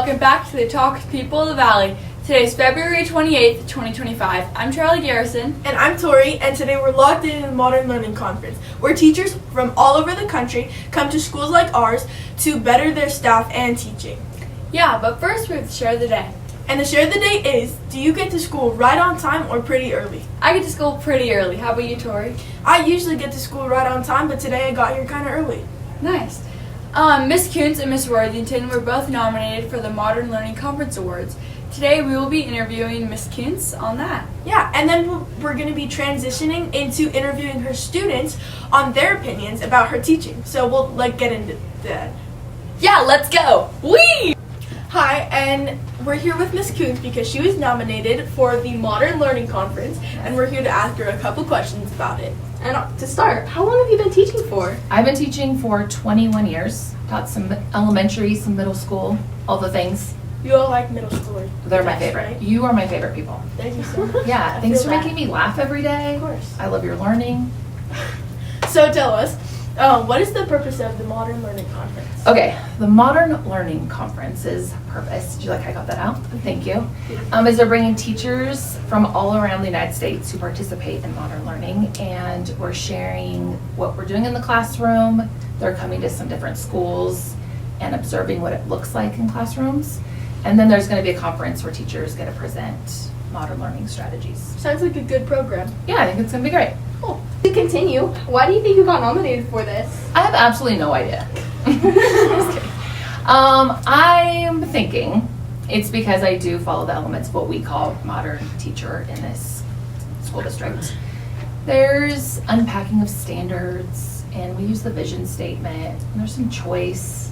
welcome back to the Talk with People of the Valley. Today is February 28th, 2025. I'm Charlie Garrison. And I'm Tori, and today we're logged in the Modern Learning Conference, where teachers from all over the country come to schools like ours to better their staff and teaching. Yeah, but first we have to share the day. And the share of the day is, do you get to school right on time or pretty early? I get to school pretty early. How about you, Tori? I usually get to school right on time, but today I got here kind of early. Nice. Miss Kuntz and Miss Worthington were both nominated for the Modern Learning Conference Awards. Today we will be interviewing Miss Kuntz on that. Yeah, and then we're going to be transitioning into interviewing her students on their opinions about her teaching. So we'll get into that. Yeah, let's go. Whee! Hi, and we're here with Miss Kuntz because she was nominated for the Modern Learning Conference, and we're here to ask her a couple questions about it. And to start, how long have you been teaching for? I've been teaching for 21 years. Taught some elementary, some middle school, all the things. You all like middle schoolers. They're my favorite. Right? You are my favorite people. Thank you so much. Yeah, I thanks feel for that. making me laugh every day. Of course. I love your learning. So tell us, what is the purpose of the Modern Learning Conference? Okay, the Modern Learning Conference's purpose, did you like how I got that out? Thank you. Is they're bringing teachers from all around the United States who participate in modern learning, and we're sharing what we're doing in the classroom. They're coming to some different schools and observing what it looks like in classrooms. And then there's going to be a conference where teachers get to present modern learning strategies. Sounds like a good program. Yeah, I think it's going to be great. Cool. To continue, why do you think you got nominated for this? I have absolutely no idea. Just kidding. I'm thinking it's because I do follow the elements of what we call modern teacher in this school district. There's unpacking of standards, and we use the vision statement, and there's some choice.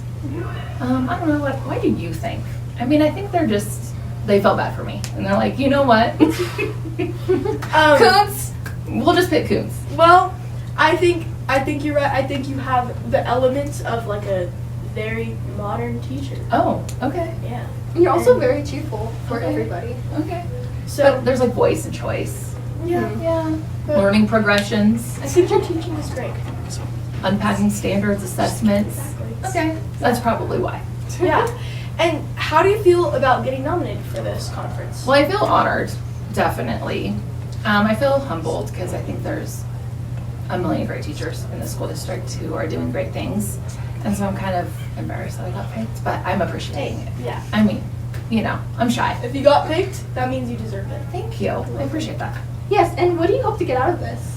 I don't know, why do you think? I mean, I think they felt bad for me, and they're like, you know what? Kuntz, we'll just pick Kuntz. Well, I think you're right. I think you have the elements of like a very modern teacher. Oh, okay. Yeah. You're also very cheerful for Okay. everybody. Okay. So But there's like voice and choice. yeah, Yeah. But- Learning progressions, I think your teaching is great. unpacking standards, assessments. Exactly. Okay. That's probably why. Yeah. And how do you feel about getting nominated for this conference? Well, I feel honored, definitely. I feel humbled because I think there's a million great teachers in the school district who are doing great things. And so I'm kind of embarrassed that I got picked, but I'm appreciating it. Yeah. I mean, I'm shy. If you got picked, that means you deserve it. Thank you. I appreciate that. Yes, and what do you hope to get out of this?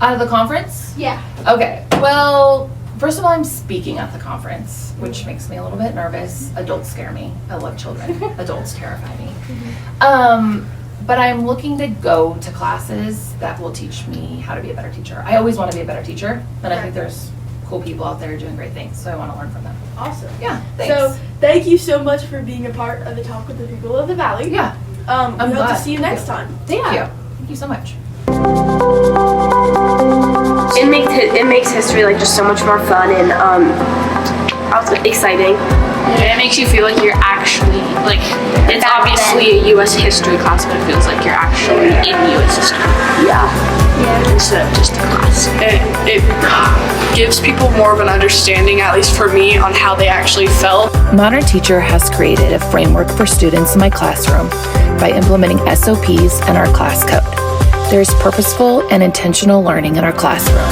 Out of the conference? Yeah. Okay, well, first of all, I'm speaking at the conference, which makes me a little bit nervous. Adults scare me. I love children. Adults terrify me. But I'm looking to go to classes that will teach me how to be a better teacher. I always want to be a better teacher, and I think there's cool people out there doing great things, so I want to learn from them. Awesome. Yeah, thanks. So thank you so much for being a part of the Talk with the People of the Valley. Yeah, We hope to glad. see you next time. thank you. Thank you so much. It makes history like just so much more fun and also exciting. And it makes you feel like you're actually, like, it's obviously a U.S. history class, but it feels like you're actually in U.S. history. Yeah. Instead of just a class. It gives people more of an understanding, at least for me, on how they actually felt. Modern Teacher has created a framework for students in my classroom by implementing SOPs in our class code. There's purposeful and intentional learning in our classroom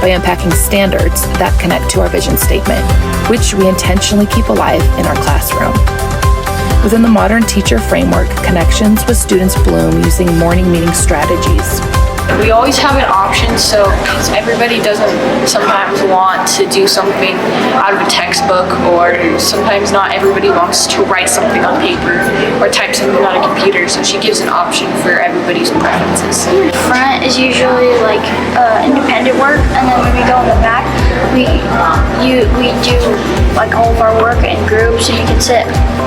by unpacking standards that connect to our vision statement, which we intentionally keep alive in our classroom. Within the Modern Teacher framework, connections with students bloom using morning meeting strategies. We always have an option, so everybody doesn't sometimes want to do something out of a textbook, or sometimes not everybody wants to write something on paper or type something on a computer, so she gives an option for everybody's preferences. Front is usually like independent work, and then when we go in the back, we do like all of our work in groups, and you can sit.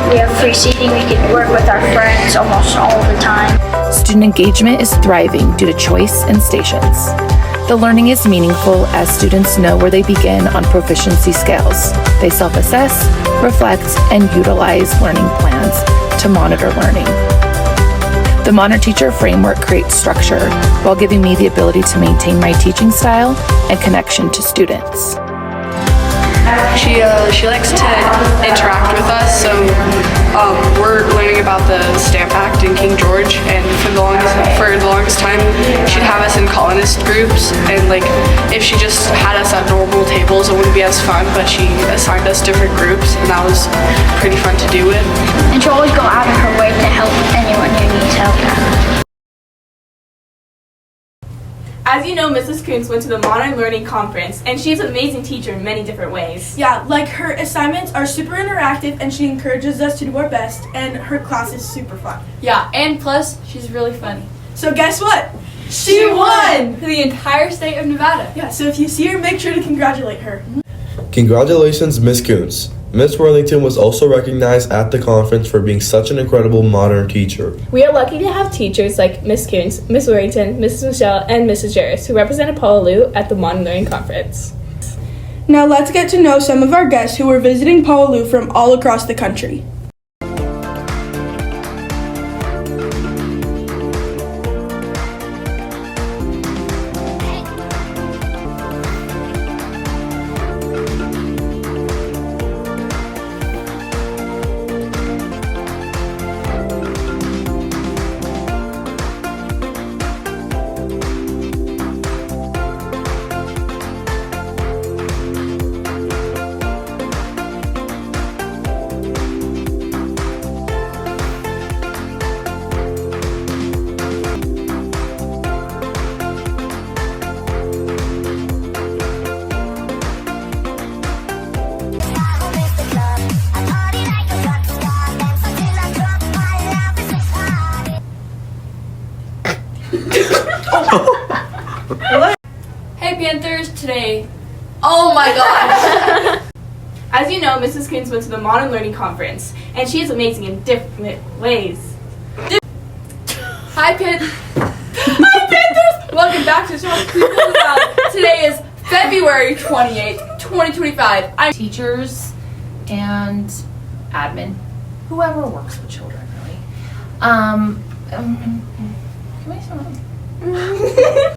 We have free seating. We can work with our friends almost all the time. Student engagement is thriving due to choice and stations. The learning is meaningful as students know where they begin on proficiency scales. They self-assess, reflect, and utilize learning plans to monitor learning. The Modern Teacher framework creates structure while giving me the ability to maintain my teaching style and connection to students. She likes to interact with us, so we're learning about the Stamp Act in King George, and for the longest time she'd have us in colonist groups, and like if she just had us at normal tables it wouldn't be as fun, but she assigned us different groups and that was pretty fun to do with. And she'll always go out of her way to help anyone who needs help. As you know, Mrs. Kuntz went to the Modern Learning Conference, and she's an amazing teacher in many different ways. Yeah, like her assignments are super interactive, and she encourages us to do our best, and her class is super fun. Yeah, and plus, she's really funny. So guess what? She won! For the entire state of Nevada. Yeah, so if you see her, make sure to congratulate her. Congratulations, Miss Kuntz. Miss Worthington was also recognized at the conference for being such an incredible modern teacher. We are lucky to have teachers like Miss Kuntz, Miss Worthington, Mrs. Michelle, and Mrs. Jarris, who represented Paulaloo at the Modern Learning Conference. Now let's get to know some of our guests who were visiting Paulaloo from all across the country. Hey Panthers, today. Oh my gosh! As you know, Mrs. Kuntz went to the Modern Learning Conference, and she is amazing in different ways. Hi Panthers! Welcome back to Talk People About. Today is February 28th, 2025. I'm Teachers and admin, whoever works with children, really. Can we